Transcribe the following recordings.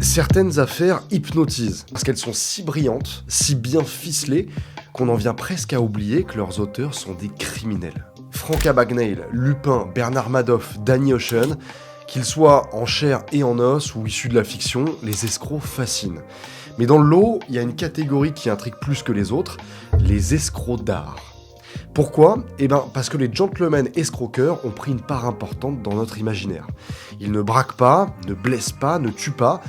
Certaines affaires hypnotisent, parce qu'elles sont si brillantes, si bien ficelées, qu'on en vient presque à oublier que leurs auteurs sont des criminels. Frank Abagnale, Lupin, Bernard Madoff, Danny Ocean, qu'ils soient en chair et en os ou issus de la fiction, les escrocs fascinent. Mais dans le lot, il y a une catégorie qui intrigue plus que les autres, les escrocs d'art. Pourquoi ? Parce que les gentlemen escroqueurs ont pris une part importante dans notre imaginaire. Ils ne braquent pas, ne blessent pas, ne tuent pas,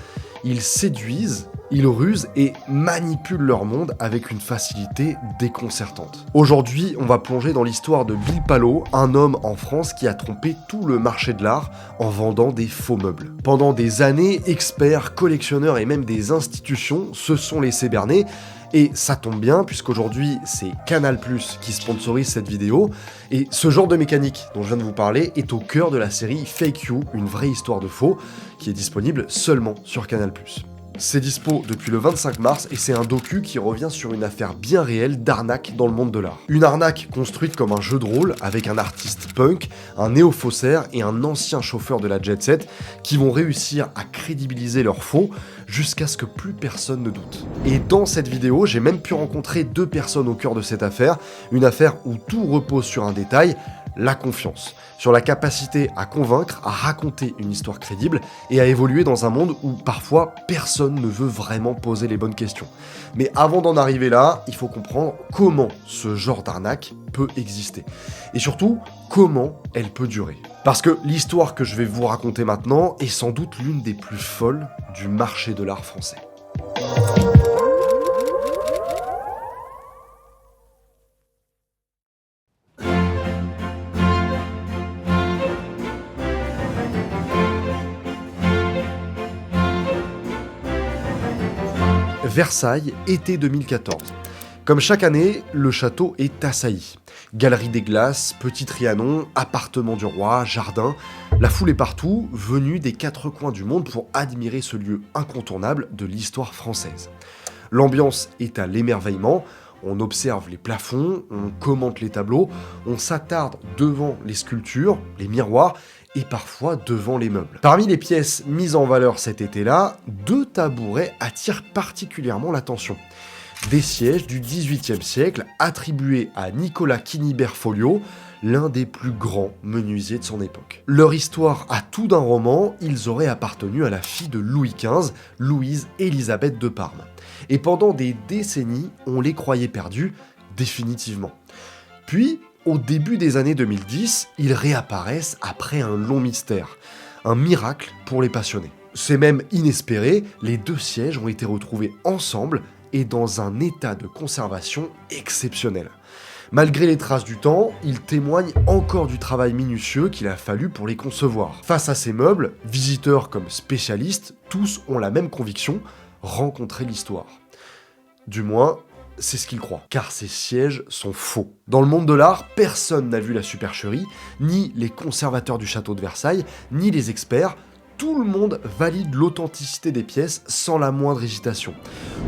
ils séduisent, ils rusent et manipulent leur monde avec une facilité déconcertante. Aujourd'hui, on va plonger dans l'histoire de Bill Palo, un homme en France qui a trompé tout le marché de l'art en vendant des faux meubles. Pendant des années, experts, collectionneurs et même des institutions se sont laissés berner. Et ça tombe bien, puisqu'aujourd'hui, c'est Canal+ qui sponsorise cette vidéo, et ce genre de mécanique dont je viens de vous parler est au cœur de la série Fake You, une vraie histoire de faux, qui est disponible seulement sur Canal+. C'est dispo depuis le 25 mars et c'est un docu qui revient sur une affaire bien réelle d'arnaque dans le monde de l'art. Une arnaque construite comme un jeu de rôle avec un artiste punk, un néo-faussaire et un ancien chauffeur de la jet set qui vont réussir à crédibiliser leurs faux jusqu'à ce que plus personne ne doute. Et dans cette vidéo, j'ai même pu rencontrer deux personnes au cœur de cette affaire, une affaire où tout repose sur un détail, la confiance, sur la capacité à convaincre, à raconter une histoire crédible et à évoluer dans un monde où parfois personne ne veut vraiment poser les bonnes questions. Mais avant d'en arriver là, il faut comprendre comment ce genre d'arnaque peut exister. Et surtout, comment elle peut durer. Parce que l'histoire que je vais vous raconter maintenant est sans doute l'une des plus folles du marché de l'art français. Versailles, été 2014. Comme chaque année, le château est assailli. Galerie des Glaces, Petit Trianon, appartement du roi, jardin, la foule est partout, venue des quatre coins du monde pour admirer ce lieu incontournable de l'histoire française. L'ambiance est à l'émerveillement, on observe les plafonds, on commente les tableaux, on s'attarde devant les sculptures, les miroirs, et parfois devant les meubles. Parmi les pièces mises en valeur cet été-là, deux tabourets attirent particulièrement l'attention. Des sièges du XVIIIe siècle attribués à Nicolas Quinibert-Folliot, l'un des plus grands menuisiers de son époque. Leur histoire a tout d'un roman, ils auraient appartenu à la fille de Louis XV, Louise-Élisabeth de Parme. Et pendant des décennies, on les croyait perdus, définitivement. Puis, au début des années 2010, ils réapparaissent après un long mystère. Un miracle pour les passionnés. C'est même inespéré, les deux sièges ont été retrouvés ensemble et dans un état de conservation exceptionnel. Malgré les traces du temps, ils témoignent encore du travail minutieux qu'il a fallu pour les concevoir. Face à ces meubles, visiteurs comme spécialistes, tous ont la même conviction, rencontrer l'histoire. Du moins, c'est ce qu'ils croient, car ces sièges sont faux. Dans le monde de l'art, personne n'a vu la supercherie, ni les conservateurs du château de Versailles, ni les experts. Tout le monde valide l'authenticité des pièces sans la moindre hésitation.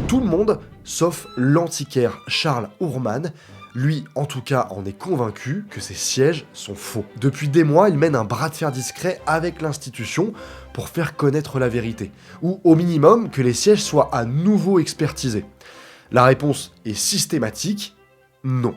Tout le monde, sauf l'antiquaire Charles Ourman. Lui, en tout cas, en est convaincu que ces sièges sont faux. Depuis des mois, il mène un bras de fer discret avec l'institution pour faire connaître la vérité, ou au minimum que les sièges soient à nouveau expertisés. La réponse est systématique, non.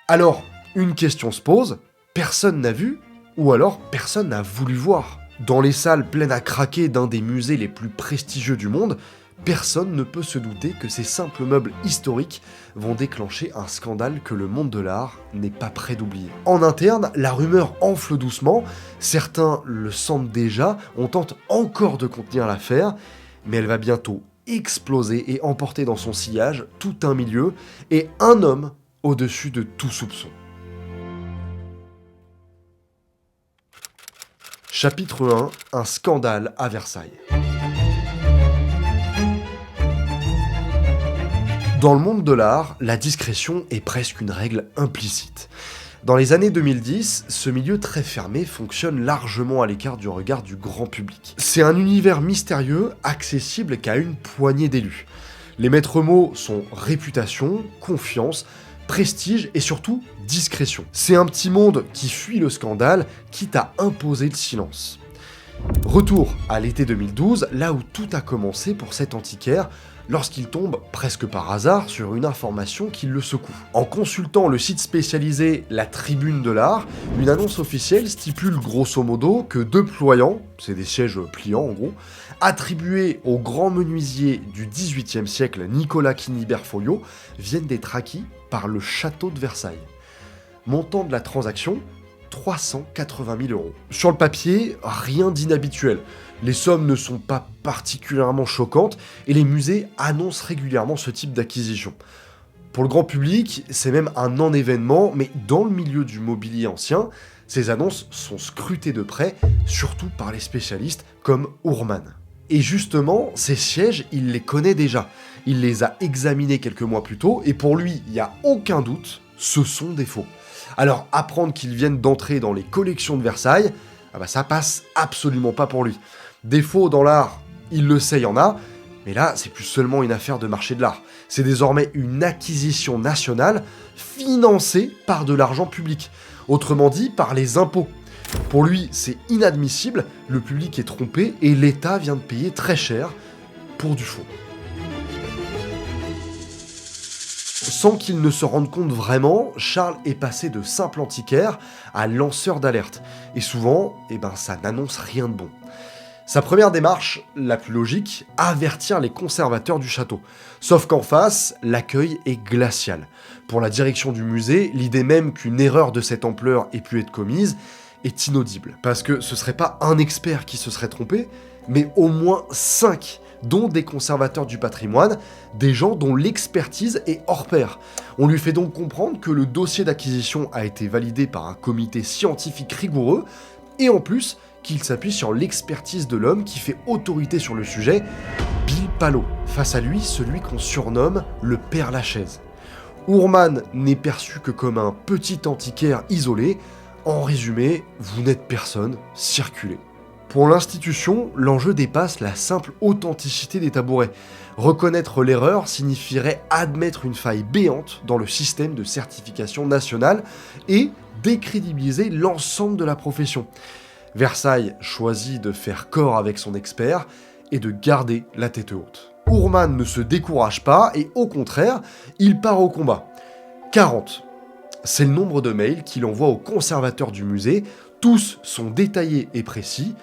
Alors, une question se pose, personne n'a vu, ou alors personne n'a voulu voir. Dans les salles pleines à craquer d'un des musées les plus prestigieux du monde, personne ne peut se douter que ces simples meubles historiques vont déclencher un scandale que le monde de l'art n'est pas prêt d'oublier. En interne, la rumeur enfle doucement, certains le sentent déjà, on tente encore de contenir l'affaire, mais elle va bientôt exploser et emporter dans son sillage tout un milieu et un homme au-dessus de tout soupçon. Chapitre 1, un scandale à Versailles. Dans le monde de l'art, la discrétion est presque une règle implicite. Dans les années 2010, ce milieu très fermé fonctionne largement à l'écart du regard du grand public. C'est un univers mystérieux, accessible qu'à une poignée d'élus. Les maîtres mots sont réputation, confiance, prestige et surtout discrétion. C'est un petit monde qui fuit le scandale, quitte à imposer le silence. Retour à l'été 2012, là où tout a commencé pour cet antiquaire, lorsqu'il tombe, presque par hasard, sur une information qui le secoue. En consultant le site spécialisé La Tribune de l'Art, une annonce officielle stipule grosso modo que 2 ployants, c'est des sièges pliants en gros, attribués au grand menuisier du XVIIIe siècle Nicolas Quinibert-Folliot, viennent d'être acquis par le château de Versailles. Montant de la transaction, 380 000 €. Sur le papier, rien d'inhabituel. Les sommes ne sont pas particulièrement choquantes et les musées annoncent régulièrement ce type d'acquisition. Pour le grand public, c'est même un non-événement, mais dans le milieu du mobilier ancien, ces annonces sont scrutées de près, surtout par les spécialistes comme Ourman. Et justement, ces sièges, il les connaît déjà. Il les a examinés quelques mois plus tôt, et pour lui, il n'y a aucun doute, ce sont des faux. Alors, apprendre qu'ils viennent d'entrer dans les collections de Versailles, ça passe absolument pas pour lui. Des faux dans l'art, il le sait, il y en a, mais là, c'est plus seulement une affaire de marché de l'art. C'est désormais une acquisition nationale financée par de l'argent public. Autrement dit, par les impôts. Pour lui, c'est inadmissible, le public est trompé et l'État vient de payer très cher pour du faux. Sans qu'il ne se rende compte vraiment, Charles est passé de simple antiquaire à lanceur d'alerte. Et souvent, ça n'annonce rien de bon. Sa première démarche, la plus logique, avertir les conservateurs du château. Sauf qu'en face, l'accueil est glacial. Pour la direction du musée, l'idée même qu'une erreur de cette ampleur ait pu être commise est inaudible. Parce que ce serait pas un expert qui se serait trompé, mais au moins 5, dont des conservateurs du patrimoine, des gens dont l'expertise est hors pair. On lui fait donc comprendre que le dossier d'acquisition a été validé par un comité scientifique rigoureux, et en plus, qu'il s'appuie sur l'expertise de l'homme qui fait autorité sur le sujet, Bill Palo. Face à lui, celui qu'on surnomme le Père Lachaise. Ourman n'est perçu que comme un petit antiquaire isolé. En résumé, vous n'êtes personne, circulez. Pour l'institution, l'enjeu dépasse la simple authenticité des tabourets. Reconnaître l'erreur signifierait admettre une faille béante dans le système de certification nationale et décrédibiliser l'ensemble de la profession. Versailles choisit de faire corps avec son expert et de garder la tête haute. Ourman ne se décourage pas et au contraire, il part au combat. 40. C'est le nombre de mails qu'il envoie aux conservateurs du musée. Tous sont détaillés et précis.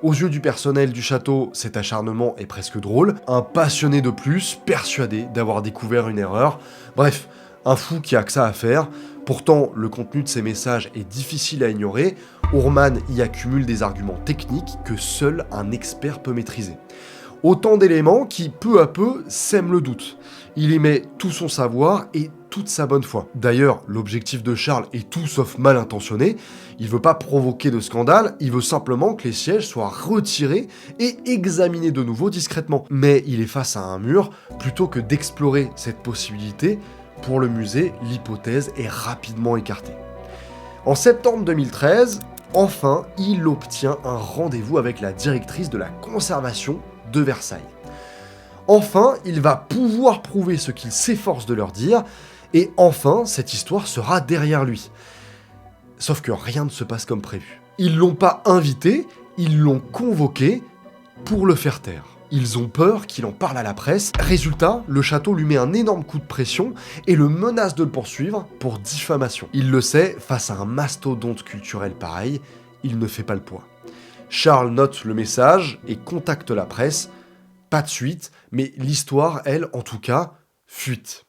Aux yeux du personnel du château, cet acharnement est presque drôle. Un passionné de plus, persuadé d'avoir découvert une erreur. Bref, un fou qui a que ça à faire. Pourtant, le contenu de ces messages est difficile à ignorer. Ourman y accumule des arguments techniques que seul un expert peut maîtriser. Autant d'éléments qui, peu à peu, sèment le doute. Il y met tout son savoir et toute sa bonne foi. D'ailleurs, l'objectif de Charles est tout sauf mal intentionné. Il veut pas provoquer de scandale, il veut simplement que les sièges soient retirés et examinés de nouveau discrètement. Mais il est face à un mur, plutôt que d'explorer cette possibilité, pour le musée, l'hypothèse est rapidement écartée. En septembre 2013, enfin, il obtient un rendez-vous avec la directrice de la conservation de Versailles. Enfin, il va pouvoir prouver ce qu'il s'efforce de leur dire, et enfin, cette histoire sera derrière lui. Sauf que rien ne se passe comme prévu. Ils l'ont pas invité, ils l'ont convoqué pour le faire taire. Ils ont peur qu'il en parle à la presse. Résultat, le château lui met un énorme coup de pression et le menace de le poursuivre pour diffamation. Il le sait, face à un mastodonte culturel pareil, il ne fait pas le poids. Charles note le message et contacte la presse. Pas de suite, mais l'histoire, elle, en tout cas, fuite.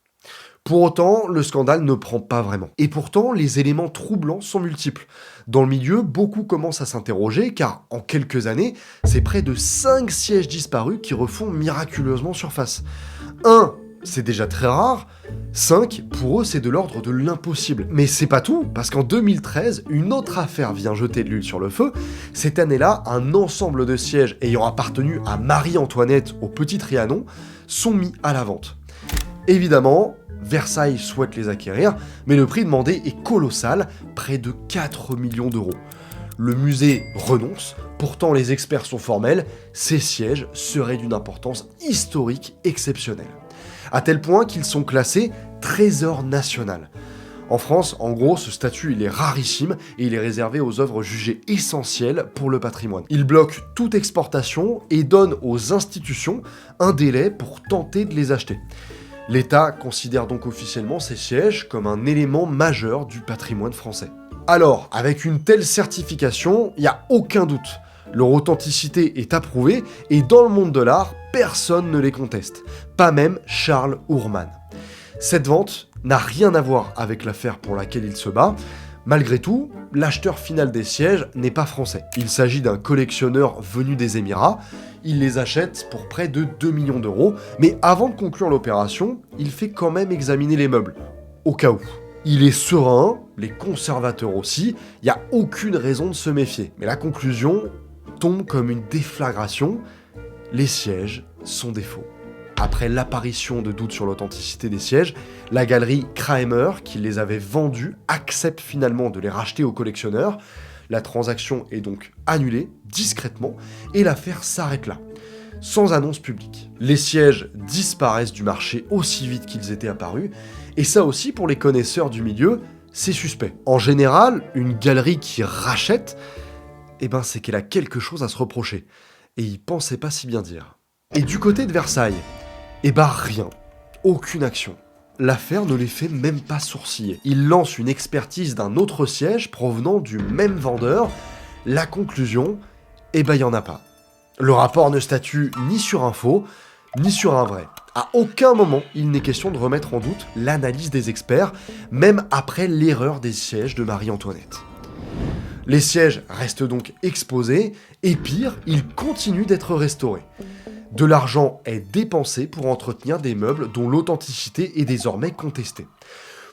Pour autant, le scandale ne prend pas vraiment. Et pourtant, les éléments troublants sont multiples. Dans le milieu, beaucoup commencent à s'interroger, car en quelques années, c'est près de 5 sièges disparus qui refont miraculeusement surface. 1, c'est déjà très rare. 5, pour eux, c'est de l'ordre de l'impossible. Mais c'est pas tout, parce qu'en 2013, une autre affaire vient jeter de l'huile sur le feu. Cette année-là, un ensemble de sièges ayant appartenu à Marie-Antoinette au Petit Trianon sont mis à la vente. Évidemment, Versailles souhaite les acquérir, mais le prix demandé est colossal, près de 4 millions d'euros. Le musée renonce, pourtant les experts sont formels, ces sièges seraient d'une importance historique exceptionnelle. À tel point qu'ils sont classés trésor national. En France, en gros, ce statut il est rarissime et il est réservé aux œuvres jugées essentielles pour le patrimoine. Il bloque toute exportation et donne aux institutions un délai pour tenter de les acheter. L'État considère donc officiellement ces sièges comme un élément majeur du patrimoine français. Alors, avec une telle certification, il n'y a aucun doute. Leur authenticité est approuvée et dans le monde de l'art, personne ne les conteste. Pas même Charles Ourman. Cette vente n'a rien à voir avec l'affaire pour laquelle il se bat. Malgré tout, l'acheteur final des sièges n'est pas français. Il s'agit d'un collectionneur venu des Émirats. Il les achète pour près de 2 millions d'euros. Mais avant de conclure l'opération, il fait quand même examiner les meubles, au cas où. Il est serein, les conservateurs aussi, il n'y a aucune raison de se méfier. Mais la conclusion tombe comme une déflagration, les sièges sont des faux. Après l'apparition de doutes sur l'authenticité des sièges, la galerie Kraemer, qui les avait vendus, accepte finalement de les racheter aux collectionneurs. La transaction est donc annulée, discrètement, et l'affaire s'arrête là, sans annonce publique. Les sièges disparaissent du marché aussi vite qu'ils étaient apparus, et ça aussi, pour les connaisseurs du milieu, c'est suspect. En général, une galerie qui rachète, c'est qu'elle a quelque chose à se reprocher, et ils pensaient pas si bien dire. Et du côté de Versailles, rien, aucune action. L'affaire ne les fait même pas sourciller. Ils lancent une expertise d'un autre siège provenant du même vendeur. La conclusion, il y en a pas. Le rapport ne statue ni sur un faux, ni sur un vrai. À aucun moment, il n'est question de remettre en doute l'analyse des experts, même après l'erreur des sièges de Marie-Antoinette. Les sièges restent donc exposés, et pire, ils continuent d'être restaurés. De l'argent est dépensé pour entretenir des meubles dont l'authenticité est désormais contestée.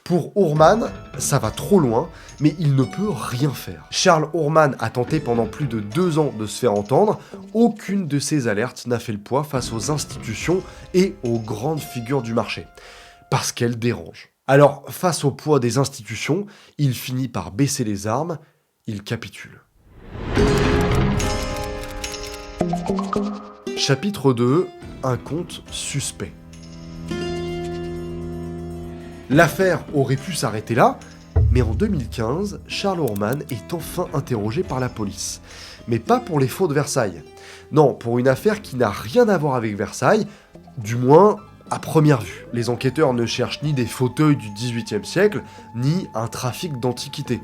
Pour Ourman, ça va trop loin, mais il ne peut rien faire. Charles Ourman a tenté pendant plus de 2 ans de se faire entendre. Aucune de ses alertes n'a fait le poids face aux institutions et aux grandes figures du marché, parce qu'elles dérangent. Alors, face au poids des institutions, il finit par baisser les armes, il capitule. Chapitre 2, un compte suspect. L'affaire aurait pu s'arrêter là, mais en 2015, Charles Ourman est enfin interrogé par la police. Mais pas pour les faux de Versailles. Non, pour une affaire qui n'a rien à voir avec Versailles, du moins à première vue. Les enquêteurs ne cherchent ni des fauteuils du XVIIIe siècle, ni un trafic d'antiquités.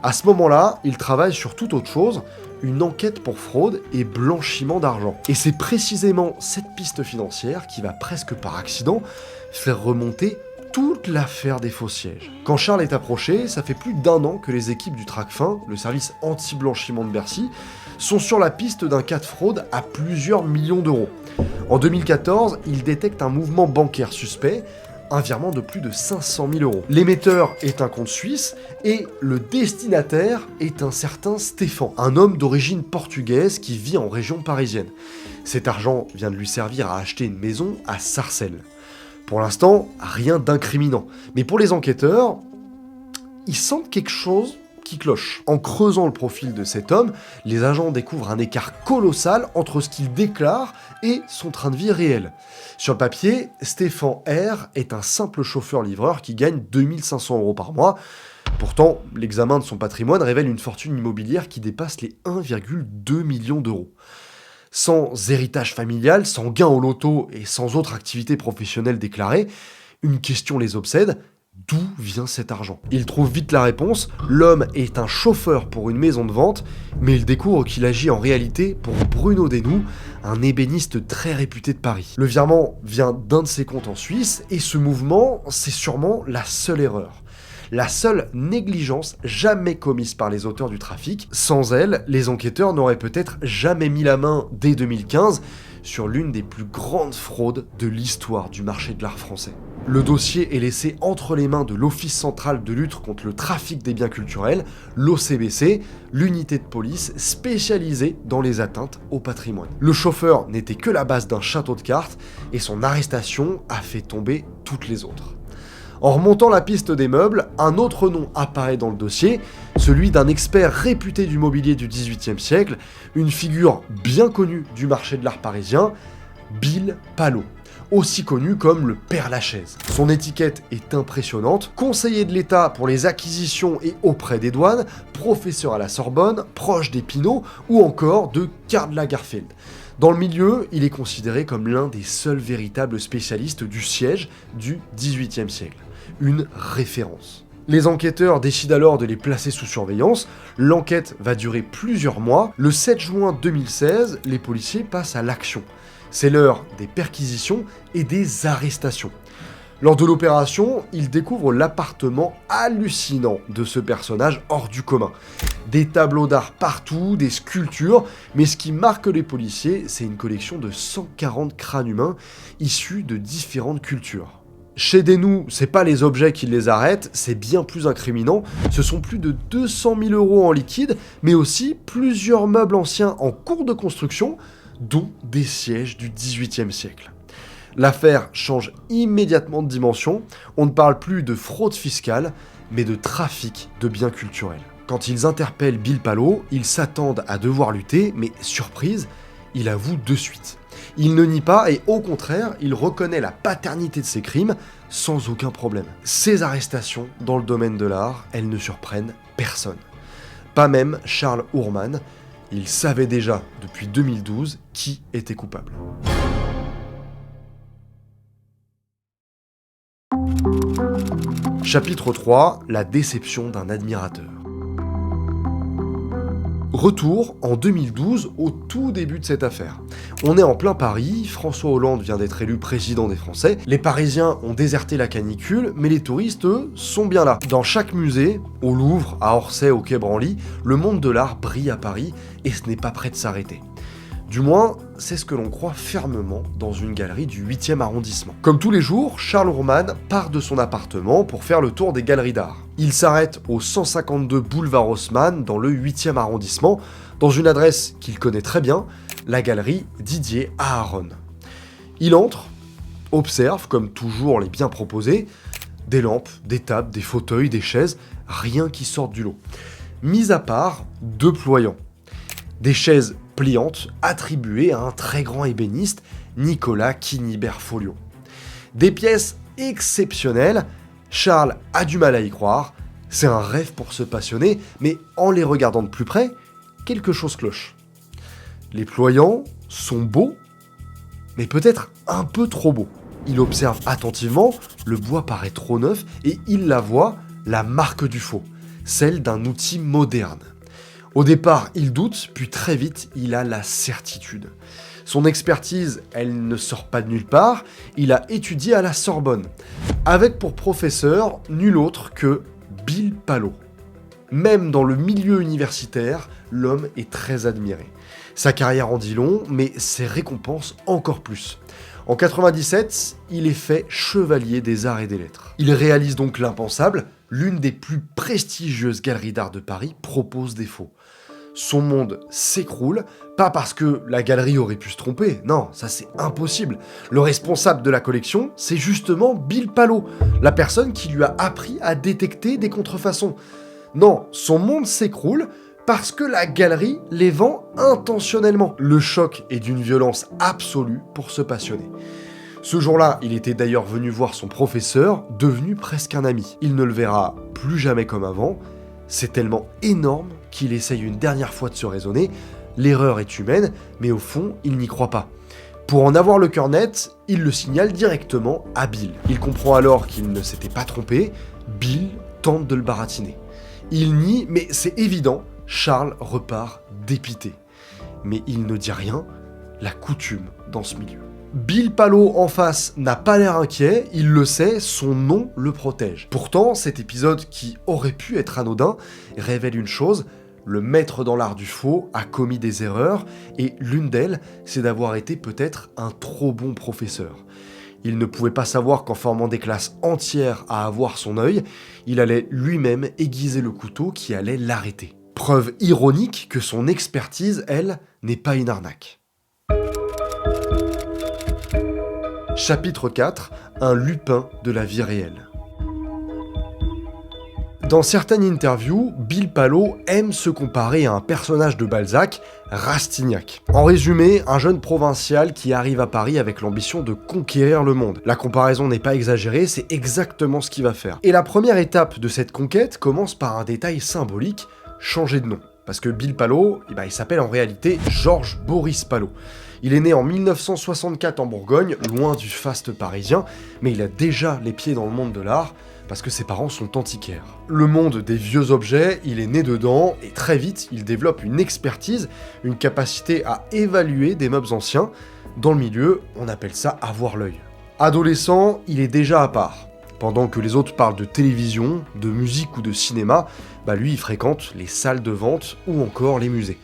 À ce moment-là, ils travaillent sur toute autre chose, une enquête pour fraude et blanchiment d'argent. Et c'est précisément cette piste financière qui va presque par accident faire remonter toute l'affaire des faux sièges. Quand Charles est approché, ça fait plus d'1 an que les équipes du Tracfin, le service anti-blanchiment de Bercy, sont sur la piste d'un cas de fraude à plusieurs millions d'euros. En 2014, ils détectent un mouvement bancaire suspect, un virement de plus de 500 000 euros. L'émetteur est un compte suisse et le destinataire est un certain Stéphane, un homme d'origine portugaise qui vit en région parisienne. Cet argent vient de lui servir à acheter une maison à Sarcelles. Pour l'instant, rien d'incriminant. Mais pour les enquêteurs, ils sentent quelque chose qui cloche. En creusant le profil de cet homme, les agents découvrent un écart colossal entre ce qu'il déclare et son train de vie réel. Sur le papier, Stéphane R est un simple chauffeur-livreur qui gagne 2500 euros par mois. Pourtant, l'examen de son patrimoine révèle une fortune immobilière qui dépasse les 1,2 million d'euros. Sans héritage familial, sans gain au loto et sans autre activité professionnelle déclarée, une question les obsède: d'où vient cet argent? Il trouve vite la réponse, l'homme est un chauffeur pour une maison de vente, mais il découvre qu'il agit en réalité pour Bruno Desnoux, un ébéniste très réputé de Paris. Le virement vient d'un de ses comptes en Suisse, et ce mouvement, c'est sûrement la seule erreur. La seule négligence jamais commise par les auteurs du trafic. Sans elle, les enquêteurs n'auraient peut-être jamais mis la main, dès 2015, sur l'une des plus grandes fraudes de l'histoire du marché de l'art français. Le dossier est laissé entre les mains de l'Office central de lutte contre le trafic des biens culturels, l'OCBC, l'unité de police spécialisée dans les atteintes au patrimoine. Le chauffeur n'était que la base d'un château de cartes, et son arrestation a fait tomber toutes les autres. En remontant la piste des meubles, un autre nom apparaît dans le dossier, celui d'un expert réputé du mobilier du XVIIIe siècle, une figure bien connue du marché de l'art parisien, Bill Palot. aussi connu comme le Père Lachaise. Son étiquette est impressionnante, conseiller de l'État pour les acquisitions et auprès des douanes, professeur à la Sorbonne, proche des Pinault ou encore de Karl Lagerfeld. Dans le milieu, il est considéré comme l'un des seuls véritables spécialistes du siège du XVIIIe siècle. Une référence. Les enquêteurs décident alors de les placer sous surveillance. L'enquête va durer plusieurs mois. Le 7 juin 2016, les policiers passent à l'action. C'est l'heure des perquisitions et des arrestations. Lors de l'opération, ils découvrent l'appartement hallucinant de ce personnage hors du commun. Des tableaux d'art partout, des sculptures, mais ce qui marque les policiers, c'est une collection de 140 crânes humains issus de différentes cultures. Chez Desnoux, c'est pas les objets qui les arrêtent, c'est bien plus incriminant. Ce sont plus de 200 000 € en liquide, mais aussi plusieurs meubles anciens en cours de construction, dont des sièges du XVIIIe siècle. L'affaire change immédiatement de dimension, on ne parle plus de fraude fiscale, mais de trafic de biens culturels. Quand ils interpellent Bill Palot, ils s'attendent à devoir lutter, mais surprise, il avoue de suite. Il ne nie pas et au contraire, il reconnaît la paternité de ses crimes sans aucun problème. Ces arrestations dans le domaine de l'art, elles ne surprennent personne. Pas même Charles Ourman. Il savait déjà depuis 2012 qui était coupable. Chapitre 3, la déception d'un admirateur. Retour en 2012, au tout début de cette affaire. On est en plein Paris, François Hollande vient d'être élu président des Français, les Parisiens ont déserté la canicule, mais les touristes, eux, sont bien là. Dans chaque musée, au Louvre, à Orsay, au Quai Branly, le monde de l'art brille à Paris, et ce n'est pas prêt de s'arrêter. Du moins, c'est ce que l'on croit fermement dans une galerie du 8e arrondissement. Comme tous les jours, Charles Ourman part de son appartement pour faire le tour des galeries d'art. Il s'arrête au 152 boulevard Haussmann, dans le 8e arrondissement, dans une adresse qu'il connaît très bien, la galerie Didier Aharon. Il entre, observe, comme toujours les biens proposés, des lampes, des tables, des fauteuils, des chaises, rien qui sorte du lot. Mis à part deux pliants. Des chaises pliantes attribuées à un très grand ébéniste, Nicolas Quinibert-Folliot. Des pièces exceptionnelles, Charles a du mal à y croire, c'est un rêve pour se passionner, mais en les regardant de plus près, quelque chose cloche. Les pliants sont beaux, mais peut-être un peu trop beaux. Il observe attentivement, le bois paraît trop neuf, et il la voit, la marque du faux, celle d'un outil moderne. Au départ, il doute, puis très vite, il a la certitude. Son expertise, elle ne sort pas de nulle part, il a étudié à la Sorbonne, avec pour professeur nul autre que Bill Palot. Même dans le milieu universitaire, l'homme est très admiré. Sa carrière en dit long, mais ses récompenses encore plus. En 97, il est fait chevalier des arts et des lettres. Il réalise donc l'impensable, l'une des plus prestigieuses galeries d'art de Paris propose des faux. Son monde s'écroule, pas parce que la galerie aurait pu se tromper, non, ça c'est impossible. Le responsable de la collection, c'est justement Bill Palot, la personne qui lui a appris à détecter des contrefaçons. Non, son monde s'écroule parce que la galerie les vend intentionnellement. Le choc est d'une violence absolue pour ce passionné. Ce jour-là, il était d'ailleurs venu voir son professeur, devenu presque un ami. Il ne le verra plus jamais comme avant. C'est tellement énorme qu'il essaye une dernière fois de se raisonner. L'erreur est humaine, mais au fond, il n'y croit pas. Pour en avoir le cœur net, il le signale directement à Bill. Il comprend alors qu'il ne s'était pas trompé. Bill tente de le baratiner. Il nie, mais c'est évident, Charles repart dépité. Mais il ne dit rien, la coutume dans ce milieu. Bill Palot en face n'a pas l'air inquiet, il le sait, son nom le protège. Pourtant, cet épisode qui aurait pu être anodin révèle une chose, le maître dans l'art du faux a commis des erreurs et l'une d'elles, c'est d'avoir été peut-être un trop bon professeur. Il ne pouvait pas savoir qu'en formant des classes entières à avoir son œil, il allait lui-même aiguiser le couteau qui allait l'arrêter. Preuve ironique que son expertise, elle, n'est pas une arnaque. Chapitre 4, un lupin de la vie réelle. Dans certaines interviews, Bill Palau aime se comparer à un personnage de Balzac, Rastignac. En résumé, un jeune provincial qui arrive à Paris avec l'ambition de conquérir le monde. La comparaison n'est pas exagérée, c'est exactement ce qu'il va faire. Et la première étape de cette conquête commence par un détail symbolique, changer de nom. Parce que Bill Palau, il s'appelle en réalité Georges Boris Palau. Il est né en 1964 en Bourgogne, loin du faste parisien, mais il a déjà les pieds dans le monde de l'art, parce que ses parents sont antiquaires. Le monde des vieux objets, il est né dedans, et très vite, il développe une expertise, une capacité à évaluer des meubles anciens. Dans le milieu, on appelle ça avoir l'œil. Adolescent, il est déjà à part. Pendant que les autres parlent de télévision, de musique ou de cinéma, lui, il fréquente les salles de vente ou encore les musées.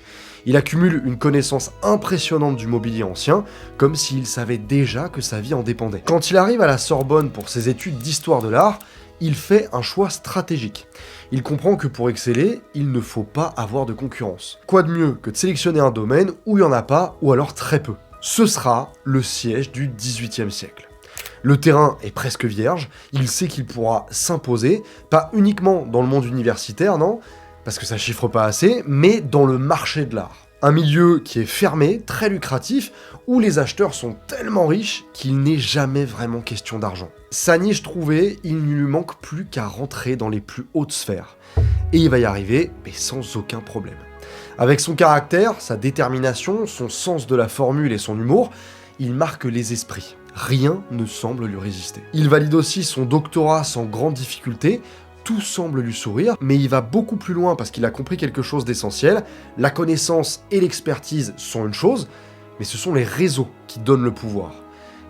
Il accumule une connaissance impressionnante du mobilier ancien, comme s'il savait déjà que sa vie en dépendait. Quand il arrive à la Sorbonne pour ses études d'histoire de l'art, il fait un choix stratégique. Il comprend que pour exceller, il ne faut pas avoir de concurrence. Quoi de mieux que de sélectionner un domaine où il n'y en a pas, ou alors très peu. Ce sera le siège du XVIIIe siècle. Le terrain est presque vierge, il sait qu'il pourra s'imposer, pas uniquement dans le monde universitaire, non, parce que ça chiffre pas assez, mais dans le marché de l'art. Un milieu qui est fermé, très lucratif, où les acheteurs sont tellement riches qu'il n'est jamais vraiment question d'argent. Sa niche trouvée, il ne lui manque plus qu'à rentrer dans les plus hautes sphères. Et il va y arriver, mais sans aucun problème. Avec son caractère, sa détermination, son sens de la formule et son humour, il marque les esprits. Rien ne semble lui résister. Il valide aussi son doctorat sans grande difficulté, tout semble lui sourire, mais il va beaucoup plus loin parce qu'il a compris quelque chose d'essentiel. La connaissance et l'expertise sont une chose, mais ce sont les réseaux qui donnent le pouvoir.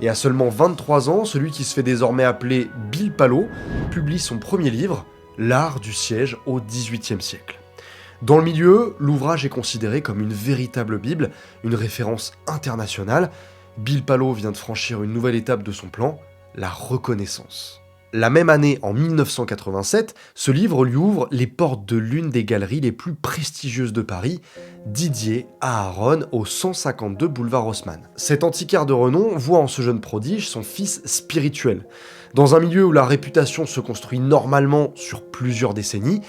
Et à seulement 23 ans, celui qui se fait désormais appeler Bill Palau publie son premier livre, L'art du siège au XVIIIe siècle. Dans le milieu, l'ouvrage est considéré comme une véritable bible, une référence internationale. Bill Palau vient de franchir une nouvelle étape de son plan, la reconnaissance. La même année, en 1987, ce livre lui ouvre les portes de l'une des galeries les plus prestigieuses de Paris, Didier à Aharon, au 152 boulevard Haussmann. Cet antiquaire de renom voit en ce jeune prodige son fils spirituel. Dans un milieu où la réputation se construit normalement sur plusieurs décennies,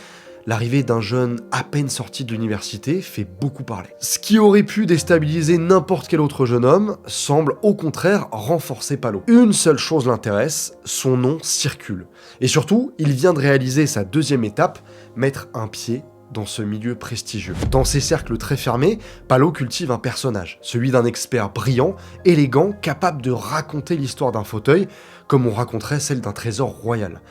l'arrivée d'un jeune à peine sorti de l'université fait beaucoup parler. Ce qui aurait pu déstabiliser n'importe quel autre jeune homme semble au contraire renforcer Palau. Une seule chose l'intéresse, son nom circule. Et surtout, il vient de réaliser sa deuxième étape, mettre un pied dans ce milieu prestigieux. Dans ces cercles très fermés, Palau cultive un personnage, celui d'un expert brillant, élégant, capable de raconter l'histoire d'un fauteuil comme on raconterait celle d'un trésor royal.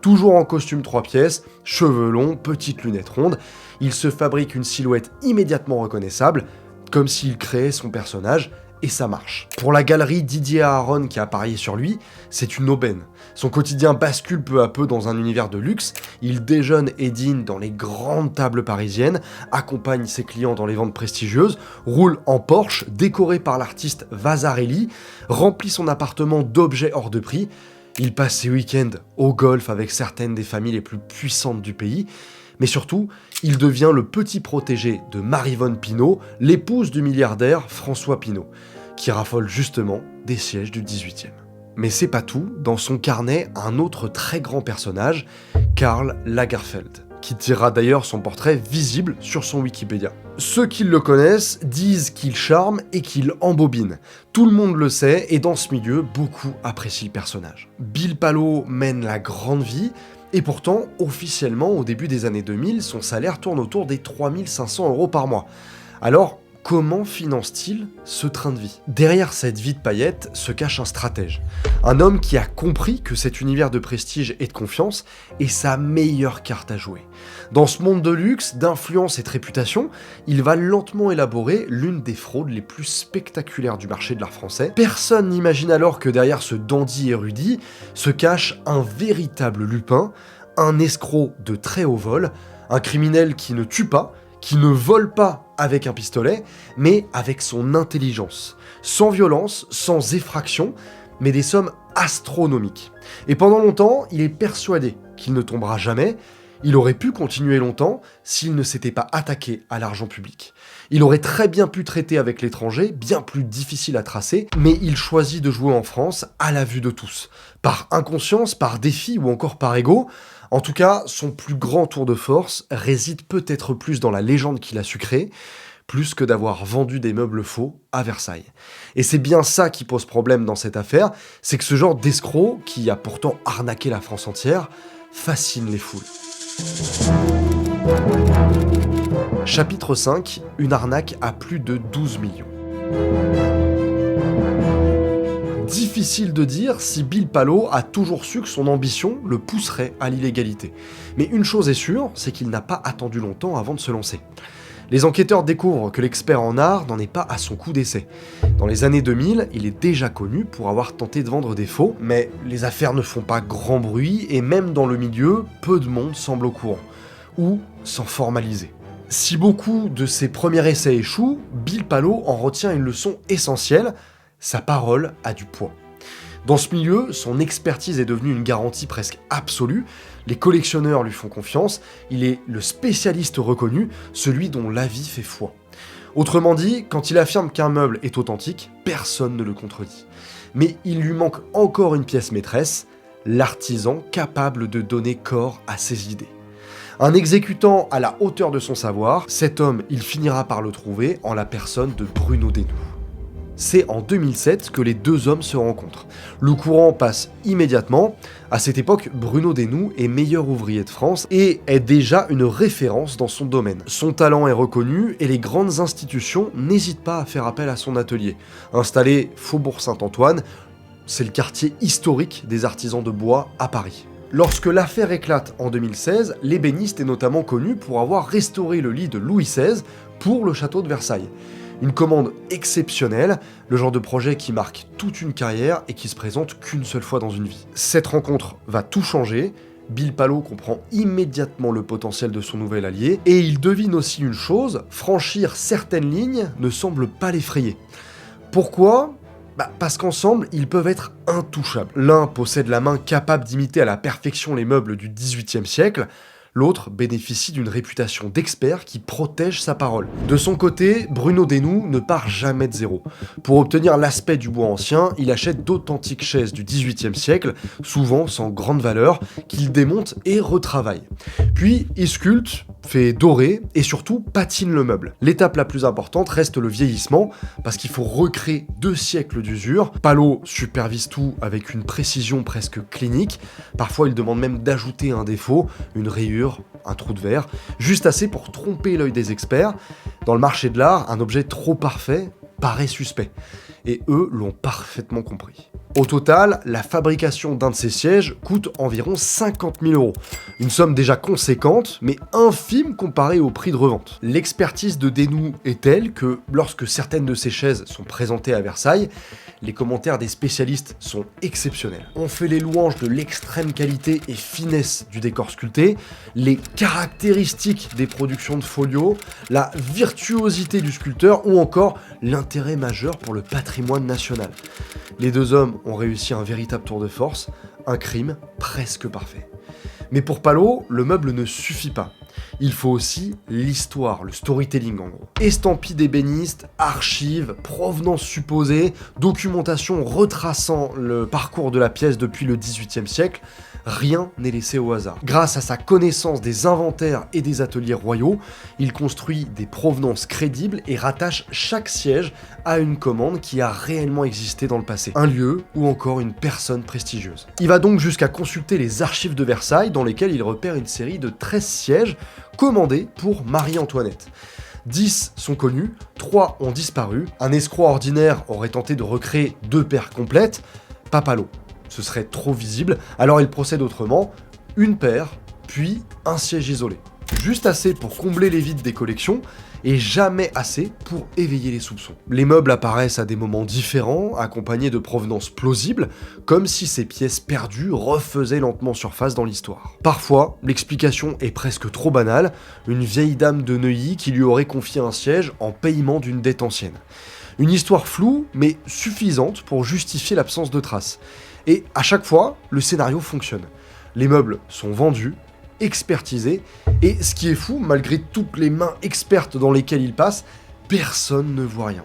Toujours en costume 3 pièces, cheveux longs, petites lunettes rondes, il se fabrique une silhouette immédiatement reconnaissable, comme s'il créait son personnage, et ça marche. Pour la galerie Didier à Aharon qui a parié sur lui, c'est une aubaine. Son quotidien bascule peu à peu dans un univers de luxe, il déjeune et dîne dans les grandes tables parisiennes, accompagne ses clients dans les ventes prestigieuses, roule en Porsche, décoré par l'artiste Vasarely, remplit son appartement d'objets hors de prix. Il passe ses week-ends au golf avec certaines des familles les plus puissantes du pays, mais surtout, il devient le petit protégé de Maryvonne Pinault, l'épouse du milliardaire François Pinault, qui raffole justement des sièges du 18e. Mais c'est pas tout, dans son carnet, un autre très grand personnage, Karl Lagerfeld, qui tirera d'ailleurs son portrait visible sur son Wikipédia. Ceux qui le connaissent disent qu'il charme et qu'il embobine. Tout le monde le sait, et dans ce milieu, beaucoup apprécient le personnage. Bill Palau mène la grande vie, et pourtant, officiellement, au début des années 2000, son salaire tourne autour des 3500 € par mois. Alors, comment finance-t-il ce train de vie ? Derrière cette vie de paillettes se cache un stratège. Un homme qui a compris que cet univers de prestige et de confiance est sa meilleure carte à jouer. Dans ce monde de luxe, d'influence et de réputation, il va lentement élaborer l'une des fraudes les plus spectaculaires du marché de l'art français. Personne n'imagine alors que derrière ce dandy érudit se cache un véritable lupin, un escroc de très haut vol, un criminel qui ne tue pas, qui ne vole pas avec un pistolet, mais avec son intelligence. Sans violence, sans effraction, mais des sommes astronomiques. Et pendant longtemps, il est persuadé qu'il ne tombera jamais. Il aurait pu continuer longtemps s'il ne s'était pas attaqué à l'argent public. Il aurait très bien pu traiter avec l'étranger, bien plus difficile à tracer, mais il choisit de jouer en France à la vue de tous. Par inconscience, par défi ou encore par ego, En tout cas, son plus grand tour de force réside peut-être plus dans la légende qu'il a su créer, plus que d'avoir vendu des meubles faux à Versailles. Et c'est bien ça qui pose problème dans cette affaire, c'est que ce genre d'escroc, qui a pourtant arnaqué la France entière, fascine les foules. Chapitre 5, une arnaque à plus de 12 millions. Difficile de dire si Bill Palau a toujours su que son ambition le pousserait à l'illégalité. Mais une chose est sûre, c'est qu'il n'a pas attendu longtemps avant de se lancer. Les enquêteurs découvrent que l'expert en art n'en est pas à son coup d'essai. Dans les années 2000, il est déjà connu pour avoir tenté de vendre des faux, mais les affaires ne font pas grand bruit et même dans le milieu, peu de monde semble au courant, ou s'en formaliser. Si beaucoup de ses premiers essais échouent, Bill Palau en retient une leçon essentielle, sa parole a du poids. Dans ce milieu, son expertise est devenue une garantie presque absolue, les collectionneurs lui font confiance, il est le spécialiste reconnu, celui dont l'avis fait foi. Autrement dit, quand il affirme qu'un meuble est authentique, personne ne le contredit. Mais il lui manque encore une pièce maîtresse, l'artisan capable de donner corps à ses idées. Un exécutant à la hauteur de son savoir, cet homme, il finira par le trouver en la personne de Bruno Desnoux. C'est en 2007 que les deux hommes se rencontrent. Le courant passe immédiatement. À cette époque, Bruno Desnoux est meilleur ouvrier de France et est déjà une référence dans son domaine. Son talent est reconnu et les grandes institutions n'hésitent pas à faire appel à son atelier. Installé Faubourg Saint-Antoine, c'est le quartier historique des artisans de bois à Paris. Lorsque l'affaire éclate en 2016, l'ébéniste est notamment connu pour avoir restauré le lit de Louis XVI pour le château de Versailles. Une commande exceptionnelle, le genre de projet qui marque toute une carrière et qui se présente qu'une seule fois dans une vie. Cette rencontre va tout changer, Bill Palau comprend immédiatement le potentiel de son nouvel allié, et il devine aussi une chose, franchir certaines lignes ne semble pas l'effrayer. Pourquoi ? Parce qu'ensemble, ils peuvent être intouchables. L'un possède la main capable d'imiter à la perfection les meubles du XVIIIe siècle, l'autre bénéficie d'une réputation d'expert qui protège sa parole. De son côté, Bruno Desnoux ne part jamais de zéro. Pour obtenir l'aspect du bois ancien, il achète d'authentiques chaises du XVIIIe siècle, souvent sans grande valeur, qu'il démonte et retravaille. Puis, il sculpte, fait dorer et surtout patine le meuble. L'étape la plus importante reste le vieillissement, parce qu'il faut recréer 2 siècles d'usure. Palau supervise tout avec une précision presque clinique. Parfois, il demande même d'ajouter un défaut, une rayure, un trou de verre, juste assez pour tromper l'œil des experts. Dans le marché de l'art, un objet trop parfait paraît suspect. Et eux l'ont parfaitement compris. Au total, la fabrication d'un de ces sièges coûte environ 50 000 €. Une somme déjà conséquente, mais infime comparée au prix de revente. L'expertise de Desnoux est telle que, lorsque certaines de ces chaises sont présentées à Versailles, les commentaires des spécialistes sont exceptionnels. On fait les louanges de l'extrême qualité et finesse du décor sculpté, les caractéristiques des productions de folio, la virtuosité du sculpteur ou encore l'intérêt majeur pour le patrimoine national. Les deux hommes ont réussi un véritable tour de force, un crime presque parfait. Mais pour Palau, le meuble ne suffit pas. Il faut aussi l'histoire, le storytelling en gros. Estampilles d'ébénistes, archives, provenance supposée, documentation retraçant le parcours de la pièce depuis le XVIIIe siècle, rien n'est laissé au hasard. Grâce à sa connaissance des inventaires et des ateliers royaux, il construit des provenances crédibles et rattache chaque siège à une commande qui a réellement existé dans le passé, un lieu ou encore une personne prestigieuse. Il va donc jusqu'à consulter les archives de Versailles dans lesquelles il repère une série de 13 sièges commandés pour Marie-Antoinette. 10 sont connus, 3 ont disparu, un escroc ordinaire aurait tenté de recréer 2 paires complètes, pas Palau. Ce serait trop visible, alors il procède autrement, une paire, puis un siège isolé. Juste assez pour combler les vides des collections, et jamais assez pour éveiller les soupçons. Les meubles apparaissent à des moments différents, accompagnés de provenances plausibles, comme si ces pièces perdues refaisaient lentement surface dans l'histoire. Parfois, l'explication est presque trop banale, une vieille dame de Neuilly qui lui aurait confié un siège en paiement d'une dette ancienne. Une histoire floue, mais suffisante pour justifier l'absence de traces. Et à chaque fois, le scénario fonctionne. Les meubles sont vendus, expertisés, et ce qui est fou, malgré toutes les mains expertes dans lesquelles il passe, personne ne voit rien.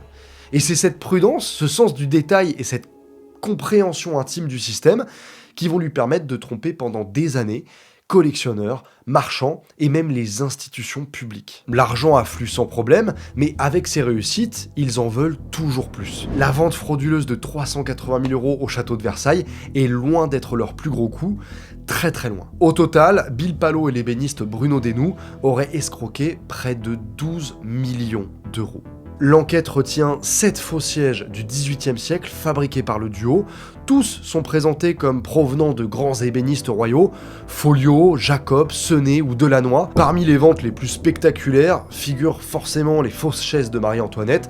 Et c'est cette prudence, ce sens du détail et cette compréhension intime du système qui vont lui permettre de tromper pendant des années, collectionneurs, marchands et même les institutions publiques. L'argent afflue sans problème, mais avec ces réussites, ils en veulent toujours plus. La vente frauduleuse de 380 000 € au château de Versailles est loin d'être leur plus gros coup, très très loin. Au total, Bill Palau et l'ébéniste Bruno Desnoux auraient escroqué près de 12 millions d'euros. L'enquête retient 7 faux sièges du XVIIIe siècle fabriqués par le duo. Tous sont présentés comme provenant de grands ébénistes royaux, Folliot, Jacob, Senet ou Delannoy. Parmi les ventes les plus spectaculaires figurent forcément les fausses chaises de Marie-Antoinette,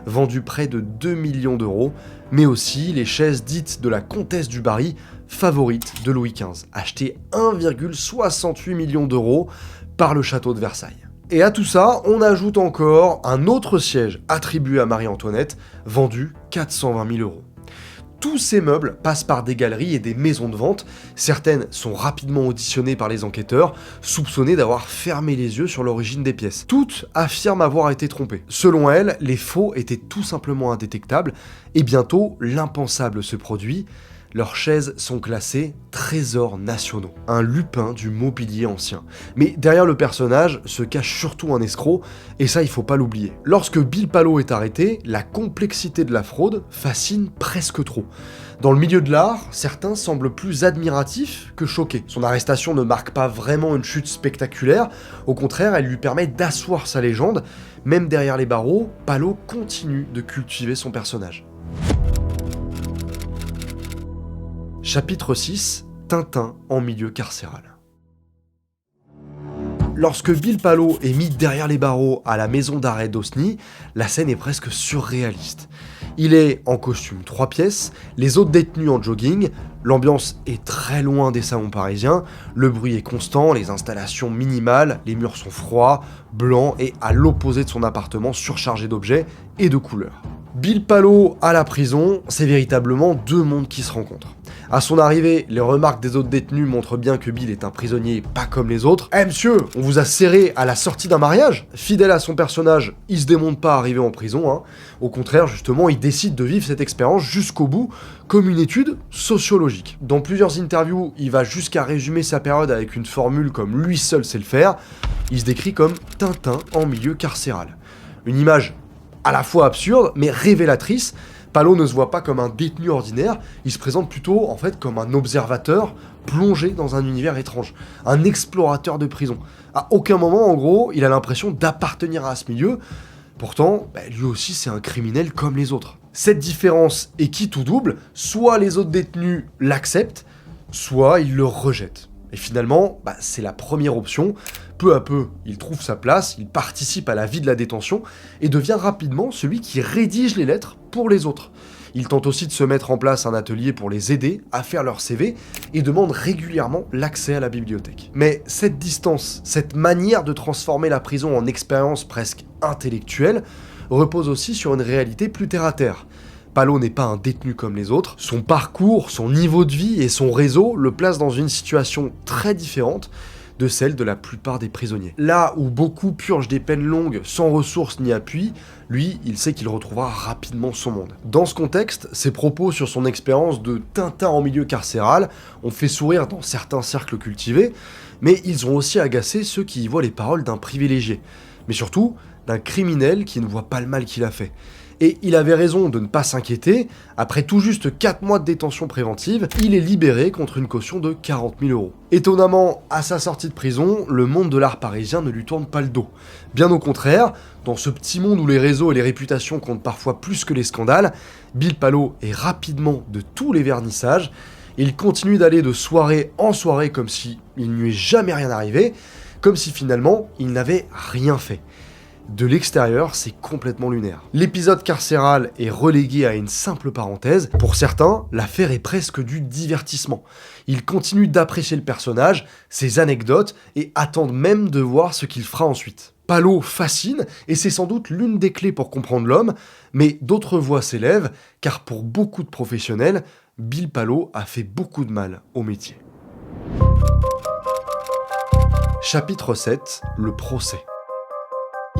vendues près de 2 millions d'euros, mais aussi les chaises dites de la comtesse du Barry, favorite de Louis XV, achetées 1,68 million d'euros par le château de Versailles. Et à tout ça, on ajoute encore un autre siège attribué à Marie-Antoinette, vendu 420 000 €. Tous ces meubles passent par des galeries et des maisons de vente. Certaines sont rapidement auditionnées par les enquêteurs, soupçonnées d'avoir fermé les yeux sur l'origine des pièces. Toutes affirment avoir été trompées. Selon elles, les faux étaient tout simplement indétectables, et bientôt, l'impensable se produit. Leurs chaises sont classées trésors nationaux, un lupin du mobilier ancien. Mais derrière le personnage se cache surtout un escroc, et ça il faut pas l'oublier. Lorsque Bill Palau est arrêté, la complexité de la fraude fascine presque trop. Dans le milieu de l'art, certains semblent plus admiratifs que choqués. Son arrestation ne marque pas vraiment une chute spectaculaire, au contraire elle lui permet d'asseoir sa légende. Même derrière les barreaux, Palau continue de cultiver son personnage. Chapitre 6, Tintin en milieu carcéral. Lorsque Bill Palau est mis derrière les barreaux à la maison d'arrêt d'Osny, la scène est presque surréaliste. Il est en costume 3 pièces, les autres détenus en jogging, l'ambiance est très loin des salons parisiens, le bruit est constant, les installations minimales, les murs sont froids, blancs et à l'opposé de son appartement surchargé d'objets et de couleurs. Bill Palau à la prison, c'est véritablement deux mondes qui se rencontrent. À son arrivée, les remarques des autres détenus montrent bien que Bill est un prisonnier pas comme les autres. « Eh monsieur, on vous a serré à la sortie d'un mariage ?» Fidèle à son personnage, il se démonte pas arrivé en prison, hein. Au contraire, justement, il décide de vivre cette expérience jusqu'au bout, comme une étude sociologique. Dans plusieurs interviews, il va jusqu'à résumer sa période avec une formule comme lui seul sait le faire. Il se décrit comme Tintin en milieu carcéral. Une image à la fois absurde, mais révélatrice. Palau ne se voit pas comme un détenu ordinaire, il se présente plutôt en fait comme un observateur plongé dans un univers étrange, un explorateur de prison. À aucun moment, en gros, il a l'impression d'appartenir à ce milieu, pourtant, lui aussi c'est un criminel comme les autres. Cette différence est qui tout double, soit les autres détenus l'acceptent, soit ils le rejettent. Et finalement, c'est la première option. Peu à peu, il trouve sa place, il participe à la vie de la détention et devient rapidement celui qui rédige les lettres pour les autres. Il tente aussi de se mettre en place un atelier pour les aider à faire leur CV et demande régulièrement l'accès à la bibliothèque. Mais cette distance, cette manière de transformer la prison en expérience presque intellectuelle, repose aussi sur une réalité plus terre-à-terre. Palau n'est pas un détenu comme les autres, son parcours, son niveau de vie et son réseau le placent dans une situation très différente de celle de la plupart des prisonniers. Là où beaucoup purgent des peines longues sans ressources ni appui, lui, il sait qu'il retrouvera rapidement son monde. Dans ce contexte, ses propos sur son expérience de Tintin en milieu carcéral ont fait sourire dans certains cercles cultivés, mais ils ont aussi agacé ceux qui y voient les paroles d'un privilégié, mais surtout d'un criminel qui ne voit pas le mal qu'il a fait. Et il avait raison de ne pas s'inquiéter, après tout juste 4 mois de détention préventive, il est libéré contre une caution de 40 000 €. Étonnamment, à sa sortie de prison, le monde de l'art parisien ne lui tourne pas le dos. Bien au contraire, dans ce petit monde où les réseaux et les réputations comptent parfois plus que les scandales, Bill Palau est rapidement de tous les vernissages, il continue d'aller de soirée en soirée comme si il ne lui est jamais rien arrivé, comme si finalement il n'avait rien fait. De l'extérieur, c'est complètement lunaire. L'épisode carcéral est relégué à une simple parenthèse. Pour certains, l'affaire est presque du divertissement. Ils continuent d'apprécier le personnage, ses anecdotes, et attendent même de voir ce qu'il fera ensuite. Palau fascine, et c'est sans doute l'une des clés pour comprendre l'homme, mais d'autres voix s'élèvent, car pour beaucoup de professionnels, Bill Palau a fait beaucoup de mal au métier. Chapitre 7, le procès.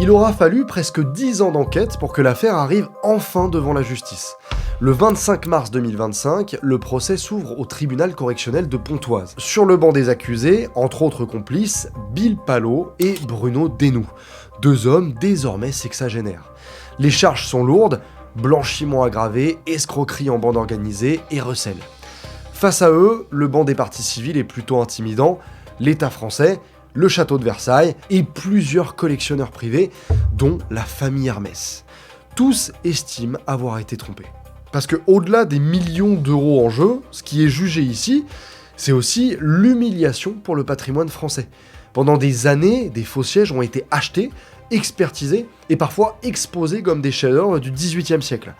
Il aura fallu presque 10 ans d'enquête pour que l'affaire arrive enfin devant la justice. Le 25 mars 2025, le procès s'ouvre au tribunal correctionnel de Pontoise. Sur le banc des accusés, entre autres complices, Bill Palot et Bruno Desnoux, deux hommes désormais sexagénaires. Les charges sont lourdes, blanchiment aggravé, escroquerie en bande organisée et recel. Face à eux, le banc des parties civiles est plutôt intimidant, l'État français, le château de Versailles et plusieurs collectionneurs privés, dont la famille Hermès. Tous estiment avoir été trompés. Parce que au-delà des millions d'euros en jeu, ce qui est jugé ici, c'est aussi l'humiliation pour le patrimoine français. Pendant des années, des faux sièges ont été achetés, expertisés et parfois exposés comme des chefs-d'œuvre du XVIIIe siècle.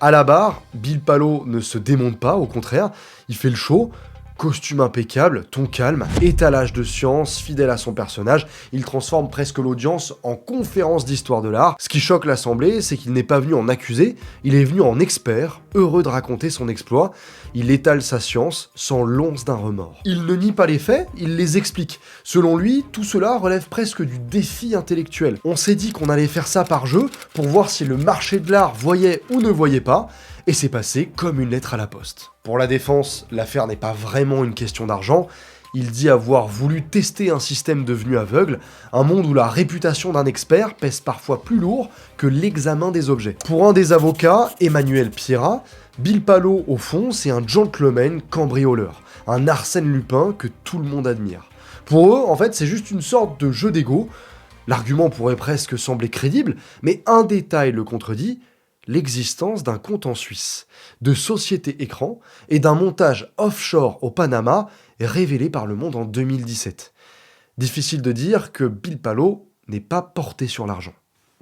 À la barre, Bill Palot ne se démonte pas, au contraire, il fait le show. Costume impeccable, ton calme, étalage de science, fidèle à son personnage, il transforme presque l'audience en conférence d'histoire de l'art. Ce qui choque l'Assemblée, c'est qu'il n'est pas venu en accusé, il est venu en expert, heureux de raconter son exploit. Il étale sa science sans l'once d'un remords. Il ne nie pas les faits, il les explique. Selon lui, tout cela relève presque du défi intellectuel. On s'est dit qu'on allait faire ça par jeu, pour voir si le marché de l'art voyait ou ne voyait pas, et c'est passé comme une lettre à la poste. Pour la défense, l'affaire n'est pas vraiment une question d'argent. Il dit avoir voulu tester un système devenu aveugle, un monde où la réputation d'un expert pèse parfois plus lourd que l'examen des objets. Pour un des avocats, Emmanuel Pierrat, Bill Palot, au fond, c'est un gentleman cambrioleur, un Arsène Lupin que tout le monde admire. Pour eux, en fait, c'est juste une sorte de jeu d'ego. L'argument pourrait presque sembler crédible, mais un détail le contredit: l'existence d'un compte en Suisse, de sociétés écran et d'un montage offshore au Panama révélé par Le Monde en 2017. Difficile de dire que Bill Palot n'est pas porté sur l'argent.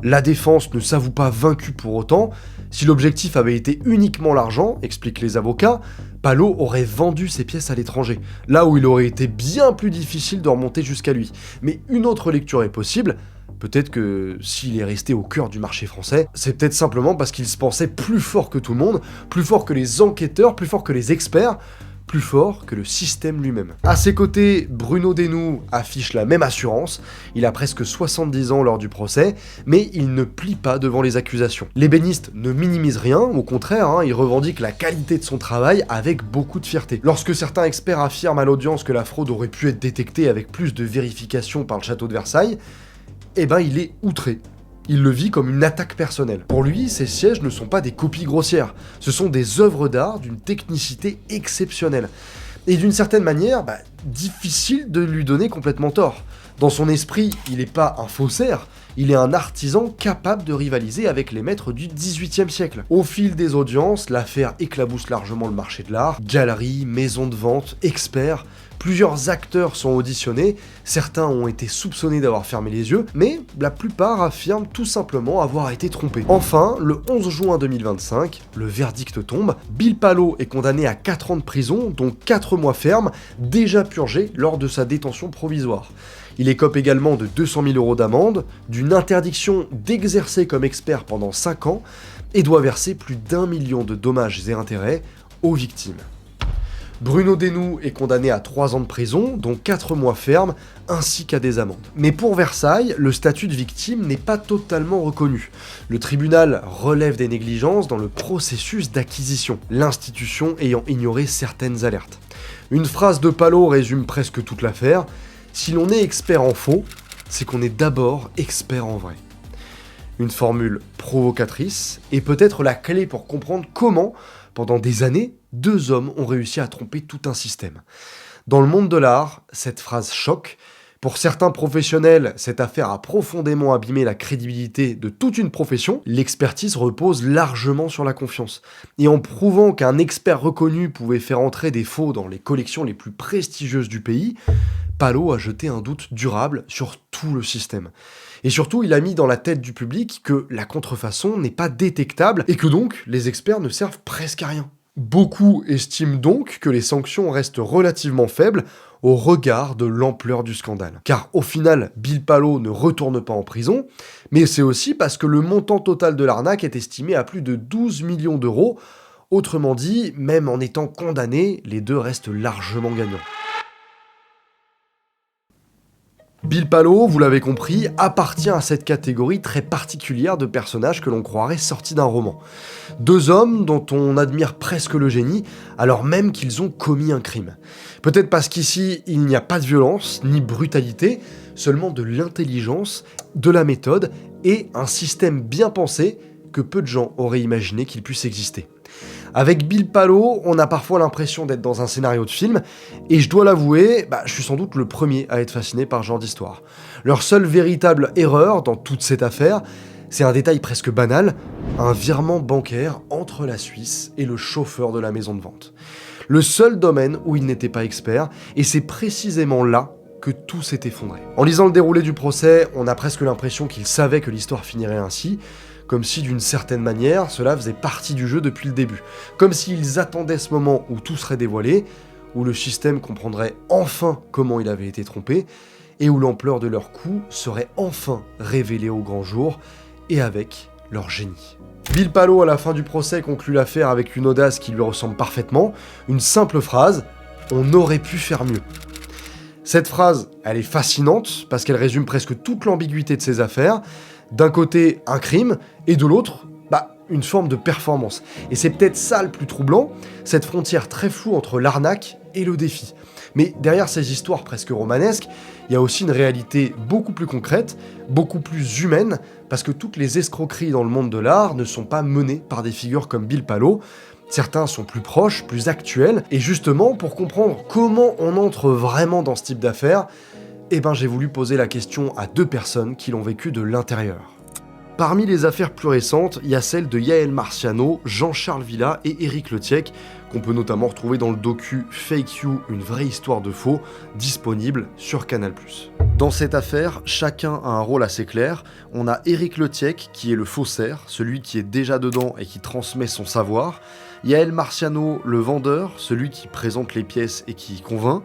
La défense ne s'avoue pas vaincue pour autant. Si l'objectif avait été uniquement l'argent, expliquent les avocats, Palot aurait vendu ses pièces à l'étranger, là où il aurait été bien plus difficile de remonter jusqu'à lui. Mais une autre lecture est possible. Peut-être que s'il est resté au cœur du marché français, c'est peut-être simplement parce qu'il se pensait plus fort que tout le monde, plus fort que les enquêteurs, plus fort que les experts, plus fort que le système lui-même. À ses côtés, Bruno Desnoux affiche la même assurance. Il a presque 70 ans lors du procès, mais il ne plie pas devant les accusations. L'ébéniste ne minimise rien, au contraire, il revendique la qualité de son travail avec beaucoup de fierté. Lorsque certains experts affirment à l'audience que la fraude aurait pu être détectée avec plus de vérification par le château de Versailles, il est outré. Il le vit comme une attaque personnelle. Pour lui, ces sièges ne sont pas des copies grossières, ce sont des œuvres d'art d'une technicité exceptionnelle. Et d'une certaine manière, difficile de lui donner complètement tort. Dans son esprit, il n'est pas un faussaire, il est un artisan capable de rivaliser avec les maîtres du XVIIIe siècle. Au fil des audiences, l'affaire éclabousse largement le marché de l'art. Galeries, maisons de vente, experts, plusieurs acteurs sont auditionnés, certains ont été soupçonnés d'avoir fermé les yeux, mais la plupart affirment tout simplement avoir été trompés. Enfin, le 11 juin 2025, le verdict tombe. Bill Palot est condamné à 4 ans de prison, dont 4 mois fermes, déjà purgés lors de sa détention provisoire. Il écope également de 200 000 € d'amende, d'une interdiction d'exercer comme expert pendant 5 ans, et doit verser plus d'1 million de dommages et intérêts aux victimes. Bruno Desnoux est condamné à 3 ans de prison, dont 4 mois fermes, ainsi qu'à des amendes. Mais pour Versailles, le statut de victime n'est pas totalement reconnu. Le tribunal relève des négligences dans le processus d'acquisition, l'institution ayant ignoré certaines alertes. Une phrase de Palot résume presque toute l'affaire: si l'on est expert en faux, c'est qu'on est d'abord expert en vrai. Une formule provocatrice, et peut-être la clé pour comprendre comment, pendant des années, 2 hommes ont réussi à tromper tout un système. Dans le monde de l'art, cette phrase choque. Pour certains professionnels, cette affaire a profondément abîmé la crédibilité de toute une profession. L'expertise repose largement sur la confiance. Et en prouvant qu'un expert reconnu pouvait faire entrer des faux dans les collections les plus prestigieuses du pays, Palot a jeté un doute durable sur tout le système. Et surtout, il a mis dans la tête du public que la contrefaçon n'est pas détectable et que donc les experts ne servent presque à rien. Beaucoup estiment donc que les sanctions restent relativement faibles au regard de l'ampleur du scandale. Car au final, Bill Palot ne retourne pas en prison, mais c'est aussi parce que le montant total de l'arnaque est estimé à plus de 12 millions d'euros. Autrement dit, même en étant condamnés, les deux restent largement gagnants. Bill Palo, vous l'avez compris, appartient à cette catégorie très particulière de personnages que l'on croirait sortis d'un roman. Deux hommes dont on admire presque le génie, alors même qu'ils ont commis un crime. Peut-être parce qu'ici, il n'y a pas de violence, ni brutalité, seulement de l'intelligence, de la méthode et un système bien pensé que peu de gens auraient imaginé qu'il puisse exister. Avec Bill Palo, on a parfois l'impression d'être dans un scénario de film, et je dois l'avouer, je suis sans doute le premier à être fasciné par ce genre d'histoire. Leur seule véritable erreur dans toute cette affaire, c'est un détail presque banal, un virement bancaire entre la Suisse et le chauffeur de la maison de vente. Le seul domaine où ils n'étaient pas experts, et c'est précisément là que tout s'est effondré. En lisant le déroulé du procès, on a presque l'impression qu'ils savaient que l'histoire finirait ainsi, comme si d'une certaine manière, cela faisait partie du jeu depuis le début. Comme s'ils attendaient ce moment où tout serait dévoilé, où le système comprendrait enfin comment il avait été trompé, et où l'ampleur de leur coup serait enfin révélée au grand jour, et avec leur génie. Bill Palo, à la fin du procès, conclut l'affaire avec une audace qui lui ressemble parfaitement, une simple phrase « On aurait pu faire mieux ». Cette phrase, elle est fascinante, parce qu'elle résume presque toute l'ambiguïté de ces affaires. D'un côté, un crime, et de l'autre, une forme de performance. Et c'est peut-être ça le plus troublant, cette frontière très floue entre l'arnaque et le défi. Mais derrière ces histoires presque romanesques, il y a aussi une réalité beaucoup plus concrète, beaucoup plus humaine, parce que toutes les escroqueries dans le monde de l'art ne sont pas menées par des figures comme Bill Palo. Certains sont plus proches, plus actuels, et justement, pour comprendre comment on entre vraiment dans ce type d'affaires, j'ai voulu poser la question à deux personnes qui l'ont vécu de l'intérieur. Parmi les affaires plus récentes, il y a celle de Yael Marciano, Jean-Charles Villa et Éric Letiec, qu'on peut notamment retrouver dans le docu Fake You, une vraie histoire de faux, disponible sur Canal+. Dans cette affaire, chacun a un rôle assez clair. On a Éric Letiec, qui est le faussaire, celui qui est déjà dedans et qui transmet son savoir. Yael Marciano, le vendeur, celui qui présente les pièces et qui convainc.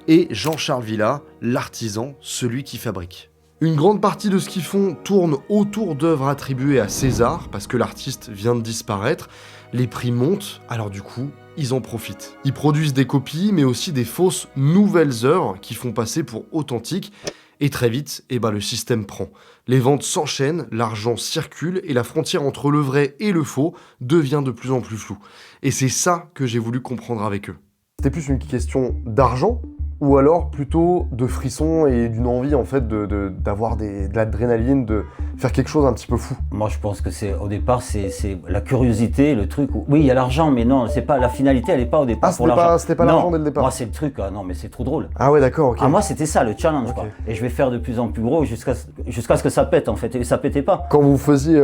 Et Jean-Charles Villa, l'artisan, celui qui fabrique. Une grande partie de ce qu'ils font tourne autour d'œuvres attribuées à César, parce que l'artiste vient de disparaître. Les prix montent, alors du coup, ils en profitent. Ils produisent des copies, mais aussi des fausses nouvelles œuvres qui font passer pour authentiques. Et très vite, le système prend. Les ventes s'enchaînent, l'argent circule, et la frontière entre le vrai et le faux devient de plus en plus floue. Et c'est ça que j'ai voulu comprendre avec eux. C'était plus une question d'argent, ou alors plutôt de frissons et d'une envie en fait d'avoir de l'adrénaline, de faire quelque chose un petit peu fou. Moi je pense que au départ c'est la curiosité, le truc où, oui il y a l'argent mais non, c'est pas la finalité, elle est pas au départ pour l'argent. C'était pas l'argent dès le départ. Moi c'est le truc, non mais c'est trop drôle. Ah ouais d'accord, ok. Moi c'était ça le challenge quoi. Et je vais faire de plus en plus gros jusqu'à ce que ça pète en fait, et ça pétait pas. Quand vous faisiez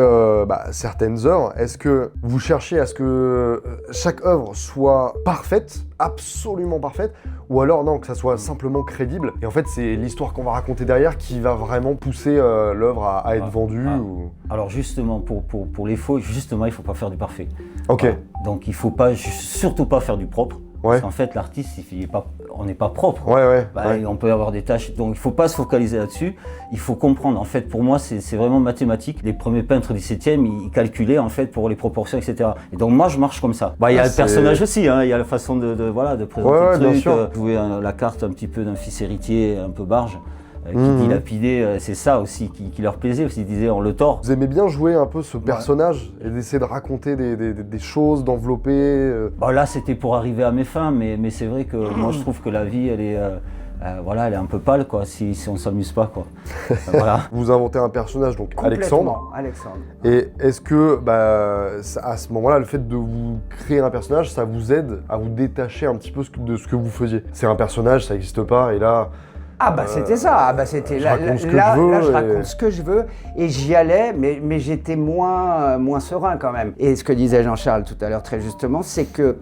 certaines heures, est-ce que vous cherchiez à ce que chaque œuvre soit parfaite, absolument parfaite, ou alors non, que ça soit simplement crédible, et en fait c'est l'histoire qu'on va raconter derrière qui va vraiment pousser l'œuvre à être vendue ou... Alors justement, pour les faux, justement il faut pas faire du parfait. Ok. Voilà. Donc il faut surtout pas faire du propre. Ouais. Parce qu'en fait l'artiste, on n'est pas propre. Ouais. On peut avoir des tâches, donc il faut pas se focaliser là-dessus. Il faut comprendre, en fait pour moi c'est vraiment mathématique. Les premiers peintres du 7e, ils calculaient en fait pour les proportions, etc. Et donc moi je marche comme ça. Il y a le personnage aussi, il y a la façon de présenter le truc, jouer la carte un petit peu d'un fils héritier un peu barge. Qui dilapidait, c'est ça aussi qui leur plaisait, parce qu'ils disaient on le tord. Vous aimez bien jouer un peu ce personnage et d'essayer de raconter des choses, d'envelopper Là c'était pour arriver à mes fins, mais c'est vrai que moi je trouve que la vie elle est, elle est un peu pâle quoi, si on s'amuse pas quoi. Voilà. Vous inventez un personnage, donc Alexandre. Et est-ce que à ce moment-là, le fait de vous créer un personnage, ça vous aide à vous détacher un petit peu de ce que vous faisiez? C'est un personnage, ça n'existe pas, et là... c'était ça, c'était là je raconte ce que je veux et j'y allais mais j'étais moins serein quand même. Et ce que disait Jean-Charles tout à l'heure très justement, c'est que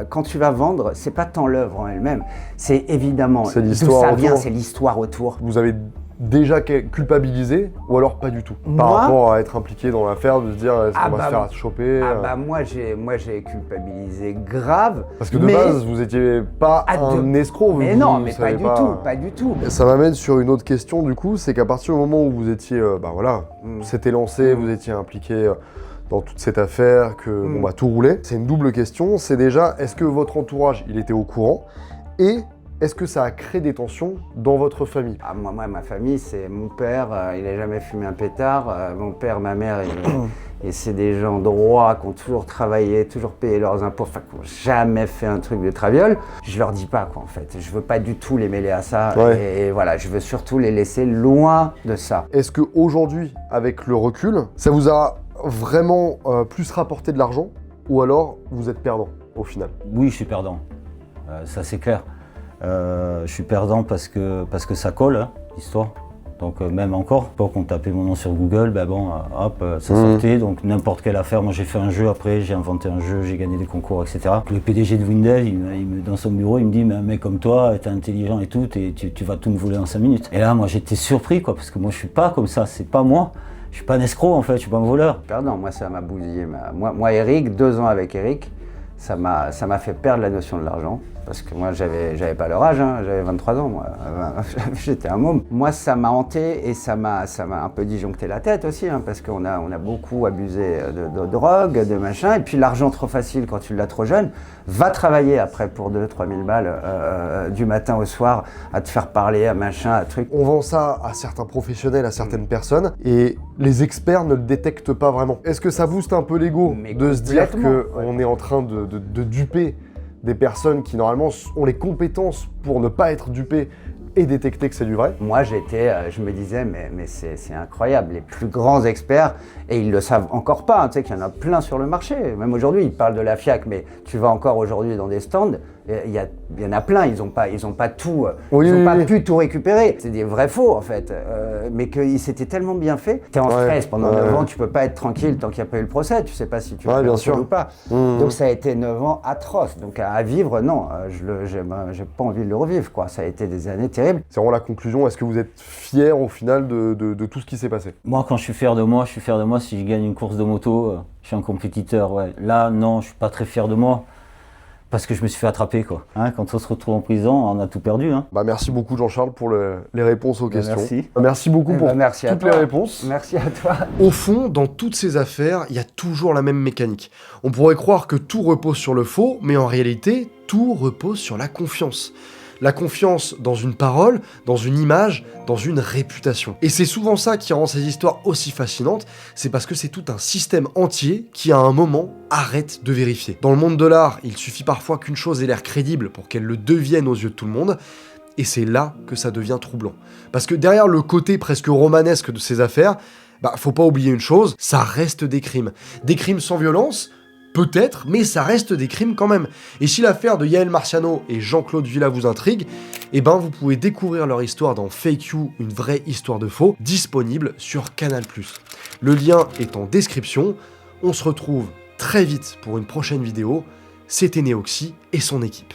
quand tu vas vendre, c'est pas tant l'œuvre en elle-même, c'est évidemment d'où ça vient, c'est l'histoire autour. Vous avez déjà culpabilisé ou alors pas du tout par rapport à être impliqué dans l'affaire, de se dire est-ce qu'on va se faire choper Moi j'ai culpabilisé grave. Parce que de base vous étiez pas un escroc. Mais non, mais pas du tout. Ça m'amène sur une autre question du coup, c'est qu'à partir du moment où vous étiez, s'était lancé, vous étiez impliqué dans toute cette affaire, que tout roulait, c'est une double question, c'est déjà est-ce que votre entourage il était au courant et est-ce que ça a créé des tensions dans votre famille? Moi, ma famille, c'est mon père, il n'a jamais fumé un pétard. Mon père, ma mère, et c'est des gens droits qui ont toujours travaillé, toujours payé leurs impôts, enfin, qui n'ont jamais fait un truc de traviole. Je leur dis pas, quoi, en fait. Je veux pas du tout les mêler à ça. Et voilà, je veux surtout les laisser loin de ça. Est-ce qu'aujourd'hui, avec le recul, ça vous a vraiment plus rapporté de l'argent ou alors vous êtes perdant au final? Oui, je suis perdant. Ça, c'est clair. Je suis perdant parce que ça colle, hein, l'histoire. Donc même encore, quand on tapait mon nom sur Google, ben bon, hop, ça sortait. Donc n'importe quelle affaire. Moi j'ai fait un jeu après, j'ai inventé un jeu, j'ai gagné des concours, etc. Le PDG de Windel, dans son bureau, il me dit, mais un mec comme toi, t'es intelligent et tout, tu vas tout me voler en 5 minutes. Et là, moi j'étais surpris, quoi, parce que moi je suis pas comme ça, c'est pas moi. Je suis pas un escroc en fait, je suis pas un voleur. Perdant, moi ça m'a bousillé. Moi Eric, 2 ans avec Eric, ça m'a fait perdre la notion de l'argent. Parce que moi, j'avais pas leur âge, hein, j'avais 23 ans, moi. J'étais un môme. Moi, ça m'a hanté et ça m'a un peu disjoncté la tête aussi, hein, parce qu'on a beaucoup abusé de drogue, de machin. Et puis l'argent trop facile quand tu l'as trop jeune, va travailler après pour 2-3 000 balles du matin au soir à te faire parler, à machin, à truc. On vend ça à certains professionnels, à certaines personnes, et les experts ne le détectent pas vraiment. Est-ce que ça booste un peu l'ego de se dire qu'on est en train de duper des personnes qui normalement ont les compétences pour ne pas être dupées et détecter que c'est du vrai? Moi, je me disais, mais c'est incroyable, les plus grands experts, et ils le savent encore pas, hein, tu sais qu'il y en a plein sur le marché. Même aujourd'hui, ils parlent de la FIAC, mais tu vas encore aujourd'hui dans des stands, il y en a plein, ils ont pas tout, pas pu tout récupérer. C'est des vrais faux en fait, mais que c'était tellement bien fait. T'es en stress pendant 9 ans, tu peux pas être tranquille tant qu'il n'y a pas eu le procès, tu sais pas si tu vas bien sûr ou pas. Donc ça a été 9 ans atroces. Donc à vivre, non, j'ai pas envie de le revivre, quoi. Ça a été des années terribles. C'est vraiment la conclusion. Est-ce que vous êtes fier au final de tout ce qui s'est passé? Moi, quand je suis fier de moi si je gagne une course de moto, je suis un compétiteur, ouais. Là, non, je suis pas très fier de moi. Parce que je me suis fait attraper, quoi. Hein, quand on se retrouve en prison, on a tout perdu. Hein. Merci beaucoup Jean-Charles pour les réponses aux questions. Merci. Merci beaucoup pour toutes les réponses. Merci à toi. Au fond, dans toutes ces affaires, il y a toujours la même mécanique. On pourrait croire que tout repose sur le faux, mais en réalité, tout repose sur la confiance. La confiance dans une parole, dans une image, dans une réputation. Et c'est souvent ça qui rend ces histoires aussi fascinantes, c'est parce que c'est tout un système entier qui à un moment arrête de vérifier. Dans le monde de l'art, il suffit parfois qu'une chose ait l'air crédible pour qu'elle le devienne aux yeux de tout le monde, et c'est là que ça devient troublant. Parce que derrière le côté presque romanesque de ces affaires, faut pas oublier une chose, ça reste des crimes. Des crimes sans violence, peut-être, mais ça reste des crimes quand même. Et si l'affaire de Yael Marciano et Jean-Claude Villa vous intrigue, vous pouvez découvrir leur histoire dans Fake You, une vraie histoire de faux, disponible sur Canal+. Le lien est en description. On se retrouve très vite pour une prochaine vidéo. C'était Néoxy et son équipe.